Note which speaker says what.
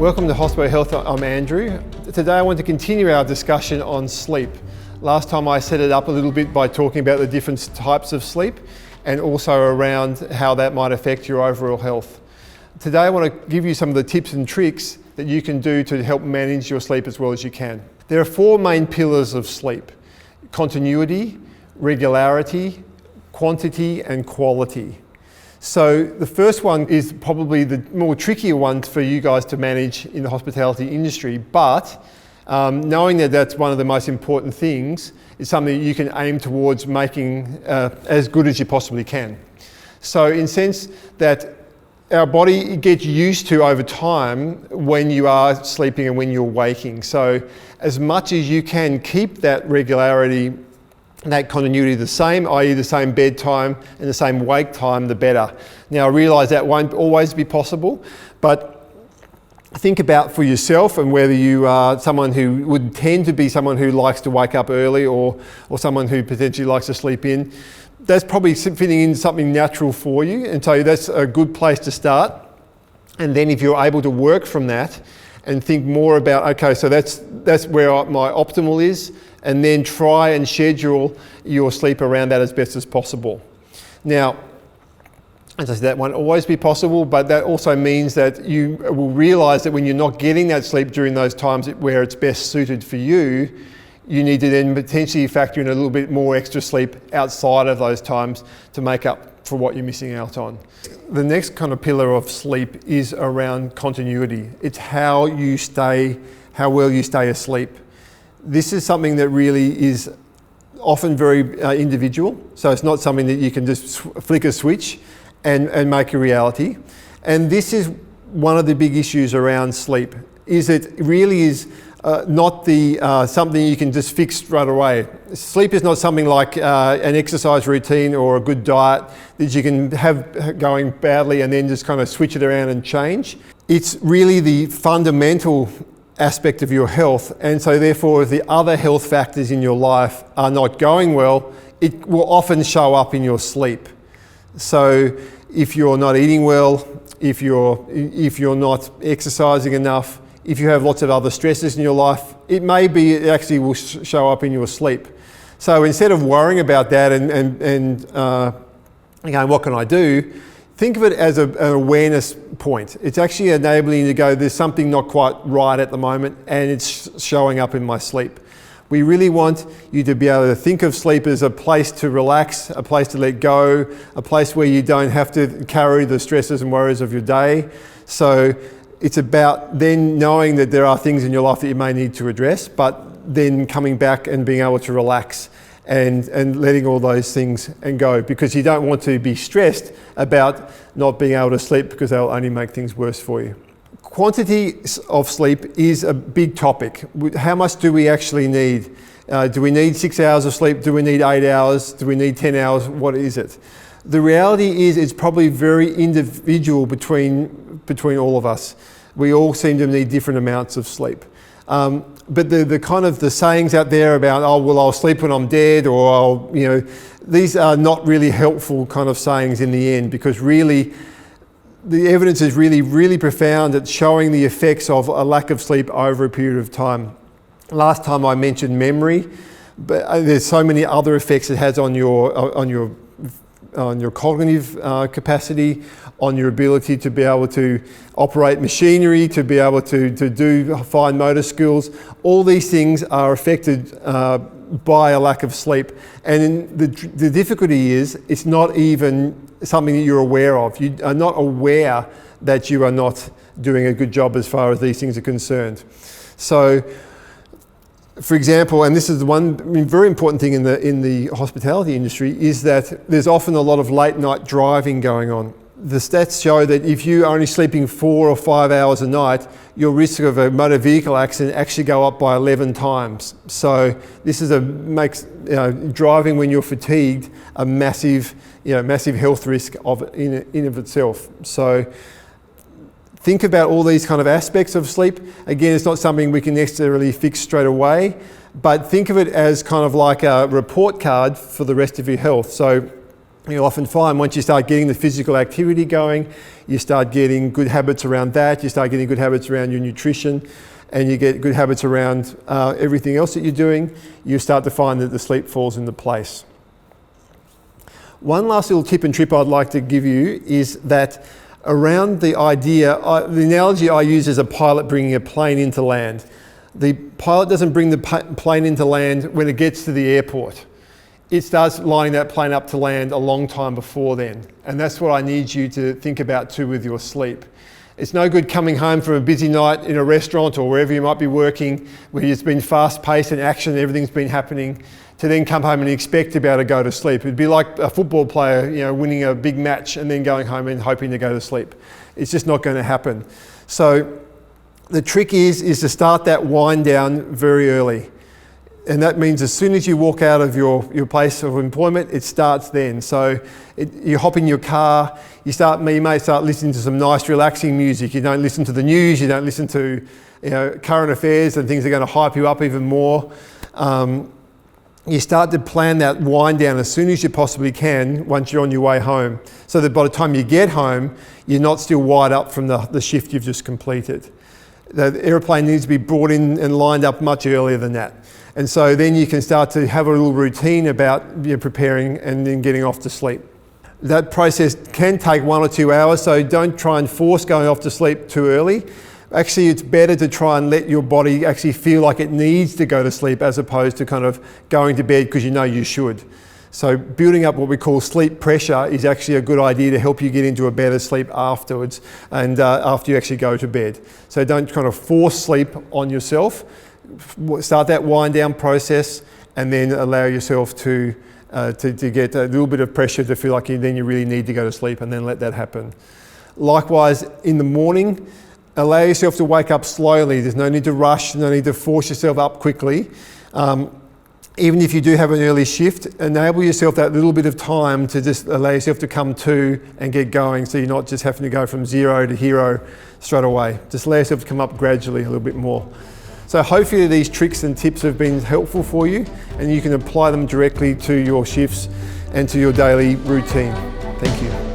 Speaker 1: Welcome to Hospital Health. I'm Andrew. Today I want to continue our discussion on sleep. Last time I set it up a little bit by talking about the different types of sleep and also around how that might affect your overall health. Today I want to give you some of the tips and tricks that you can do to help manage your sleep as well as you can. There are four main pillars of sleep: continuity, regularity, quantity and quality. So the first one is probably the more trickier one for you guys to manage in the hospitality industry, but knowing that that's one of the most important things is something that you can aim towards making as good as you possibly can. So in the sense that our body gets used to over time when you are sleeping and when you're waking. So as much as you can keep that regularity, that continuity the same, i.e. the same bedtime and the same wake time, the better. Now I realise that won't always be possible, but think about for yourself and whether you are someone who would tend to be someone who likes to wake up early or someone who potentially likes to sleep in. That's probably fitting in something natural for you, and so that's a good place to start. And then if you're able to work from that and think more about, okay, so that's where my optimal is, and then try and schedule your sleep around that as best as possible. Now, as I said, that won't always be possible, but that also means that you will realise that when you're not getting that sleep during those times where it's best suited for you, you need to then potentially factor in a little bit more extra sleep outside of those times to make up for what you're missing out on. The next kind of pillar of sleep is around continuity. It's how well you stay asleep. This is something that really is often very individual, so it's not something that you can just flick a switch and make a reality. And this is one of the big issues around sleep, is it really is not something you can just fix straight away. Sleep is not something like an exercise routine or a good diet that you can have going badly and then just kind of switch it around and change. It's really the fundamental aspect of your health, and so therefore if the other health factors in your life are not going well, it will often show up in your sleep. So if you're not eating well, if you're not exercising enough, if you have lots of other stresses in your life, it actually will show up in your sleep. So instead of worrying about that and going, what can I do? Think of it as an awareness point. It's actually enabling you to go, there's something not quite right at the moment and it's showing up in my sleep. We really want you to be able to think of sleep as a place to relax, a place to let go, a place where you don't have to carry the stresses and worries of your day. So it's about then knowing that there are things in your life that you may need to address, but then coming back and being able to relax and letting all those things and go, because you don't want to be stressed about not being able to sleep because they'll only make things worse for you. Quantity of sleep is a big topic. How much do we actually need? Do we need 6 hours of sleep? Do we need 8 hours? Do we need 10 hours? What is it? The reality is it's probably very individual between all of us. We all seem to need different amounts of sleep. But the kind of the sayings out there about, oh, well, I'll sleep when I'm dead, or these are not really helpful kind of sayings in the end, because really the evidence is really, really profound at showing the effects of a lack of sleep over a period of time. Last time I mentioned memory, but there's so many other effects it has on your cognitive capacity, on your ability to be able to operate machinery, to be able to do fine motor skills. All these things are affected by a lack of sleep. And the difficulty is it's not even something that you're aware of. You are not aware that you are not doing a good job as far as these things are concerned. So, for example, and this is the one very important thing in the hospitality industry, is that there's often a lot of late night driving going on. The stats show that if you're only sleeping 4 or 5 hours a night, your risk of a motor vehicle accident actually go up by 11 times. So this makes driving when you're fatigued a massive health risk in of itself. So think about all these kind of aspects of sleep. Again, it's not something we can necessarily fix straight away, but think of it as kind of like a report card for the rest of your health. So You'll often find once you start getting the physical activity going, you start getting good habits around that, you start getting good habits around your nutrition, and you get good habits around everything else that you're doing, you start to find that the sleep falls into place. One last little tip and trip I'd like to give you is that around the idea, the analogy I use is a pilot bringing a plane into land. The pilot doesn't bring the plane into land when it gets to the airport. It starts lining that plane up to land a long time before then. And that's what I need you to think about too with your sleep. It's no good coming home from a busy night in a restaurant or wherever you might be working, where it's been fast paced and action and everything's been happening, to then come home and expect to be able to go to sleep. It'd be like a football player, winning a big match and then going home and hoping to go to sleep. It's just not going to happen. So the trick is to start that wind down very early. And that means as soon as you walk out of your place of employment, it starts then. So you hop in your car, you may start listening to some nice relaxing music. You don't listen to the news, you don't listen to current affairs and things that are going to hype you up even more. You start to plan that wind down as soon as you possibly can once you're on your way home, so that by the time you get home, you're not still wired up from the shift you've just completed. The airplane needs to be brought in and lined up much earlier than that. And so then you can start to have a little routine about preparing and then getting off to sleep. That process can take 1 or 2 hours, so don't try and force going off to sleep too early. Actually, it's better to try and let your body actually feel like it needs to go to sleep as opposed to kind of going to bed because you know you should. So building up what we call sleep pressure is actually a good idea to help you get into a better sleep afterwards and after you actually go to bed. So don't kind of force sleep on yourself. Start that wind down process and then allow yourself to get a little bit of pressure to feel like you really need to go to sleep, and then let that happen. Likewise, in the morning, allow yourself to wake up slowly. There's no need to rush, no need to force yourself up quickly. Even if you do have an early shift, enable yourself that little bit of time to just allow yourself to come to and get going, so you're not just having to go from 0 to hero straight away. Just allow yourself to come up gradually a little bit more. So hopefully these tricks and tips have been helpful for you, and you can apply them directly to your shifts and to your daily routine. Thank you.